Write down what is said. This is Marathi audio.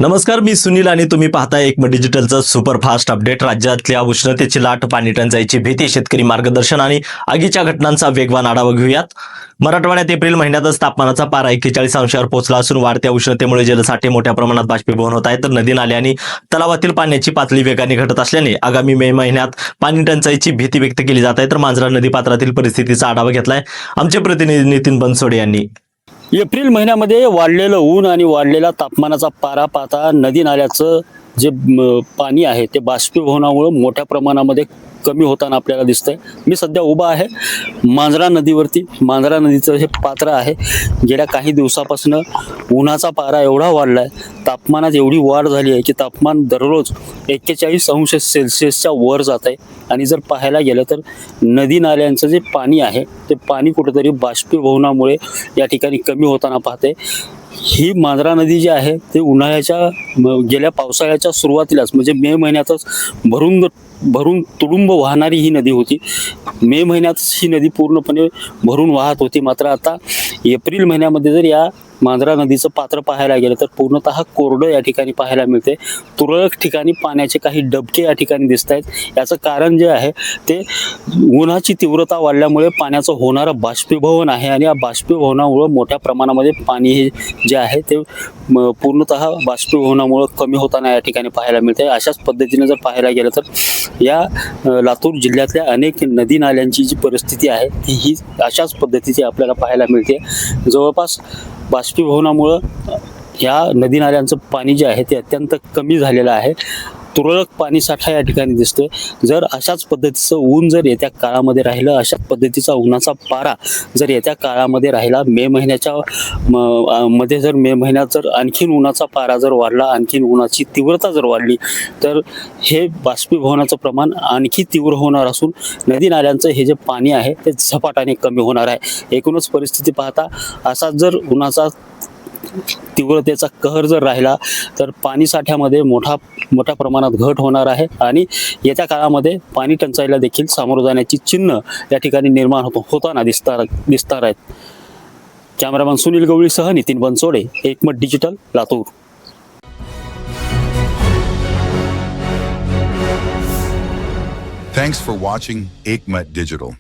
नमस्कार, मी सुनील आणि तुम्ही पाहताय एकमत डिजिटलचं सुपरफास्ट अपडेट. राज्यातल्या उष्णतेची लाट, पाणी टंचाईची भीती, शेतकरी मार्गदर्शन आणि आगीच्या घटनांचा वेगवान आढावा घेऊयात. मराठवाड्यात एप्रिल महिन्यातच तापमानाचा पारा 41 अंशावर पोहोचला असून वाढत्या उष्णतेमुळे जलसाठे मोठ्या प्रमाणात बाष्पीभवन होत आहेत. तर नदी नाले आणि तलावातील पाण्याची पातळी वेगाने घटत असल्याने आगामी मे महिन्यात पाणी टंचाईची भीती व्यक्त केली जात आहे. तर मांजरा नदीपात्रातील परिस्थितीचा आढावा घेतलाय आमचे प्रतिनिधी नितीन बनसोडे यांनी. एप्रिल महिन्यामध्ये वाढलेलं ऊन आणि वाढलेला तापमानाचा पारा पाहता नदी नाल्याचं जे पाणी आहे ते बाष्पीभवनामुळे मोठ्या प्रमाणामध्ये कमी होताना आपल्याला दिसतंय. मी सध्या उभा आहे मांजरा नदीवरती. मांजरा नदीचं हे पात्र आहे. गेल्या काही दिवसापासून उन्हाचा पारा एवढा वाढला आहे, तापमानात एवढी वाढ झाली आहे की तापमान दररोज 41 अंश सेल्सिअसच्या वर जात आहे. आणि जर पाहायला गेलं तर नदी नाल्यांचं जे पाणी आहे ते पाणी कुठेतरी बाष्पीभवनामुळे या ठिकाणी कमी होताना पाहते. ही मांजरा नदी जी आहे ते उन्हाळ्याच्या गेल्या पावसाळ्याच्या सुरुवातीलाच म्हणजे मे महिन्यातच भरून तुडुंब वाहणारी ही नदी होती. मे महिन्यातच ही नदी पूर्णपणे भरून वाहत होती. मात्र आता एप्रिल महिन्यामध्ये जर या मांजरा नदीचं पात्र पाहायला गेलं तर पूर्णतः कोरडं या ठिकाणी पाहायला मिळते. तुरळक ठिकाणी पाण्याचे काही डबके या ठिकाणी दिसत आहेत. याचं कारण जे आहे ते उन्हाची तीव्रता वाढल्यामुळे पाण्याचं होणारं बाष्पीभवन आहे आणि या बाष्पीभवनामुळे मोठ्या प्रमाणामध्ये पाणी हे जे आहे ते पूर्णतः बाष्पीभवनामुळे कमी होताना या ठिकाणी पाहायला मिळते. अशाच पद्धतीने जर पाहायला गेलं तर या लातूर जिल्ह्यातल्या अनेक नदी नाल्यांची जी परिस्थिती आहे ही अशाच पद्धतीची आपल्याला पाहायला मिळते. जवळपास बाष्पीभवनामुळं या नदी नाल्यांचं पाणी जे आहे ते अत्यंत कमी झालेलं आहे. तुरळक पाणी साठा या ठिकाणी दिसतोय. जर अशाच पद्धतीचं ऊन जर येत्या काळामध्ये राहिलं, अशाच पद्धतीचा उन्हाचा पारा जर येत्या काळामध्ये राहिला, मे महिन्याच्या मध्ये जर मे महिन्यात जर आणखीन उन्हाचा पारा जर वाढला, आणखीन उन्हाची तीव्रता जर वाढली तर हे बाष्पीभवनाचं प्रमाण आणखी तीव्र होणार असून नदी नाल्यांचं हे जे पाणी आहे ते झपाट्याने कमी होणार आहे. एकूणच परिस्थिती पाहता असाच जर उन्हाचा तीव्रतेचा कहर जर राहिला तर पाणी साठ्यामध्ये मोठ्या प्रमाणात घट होणार आहे आणि येत्या काळामध्ये पाणी टंचाईला देखील सामोरं जाण्याची चिन्ह या ठिकाणी निर्माण होताना दिसणार आहेत. कॅमेरामन सुनील गवळीसह नितीन बनसोडे, एकमत digital, Latur. Thanks for watching Ekmat Digital.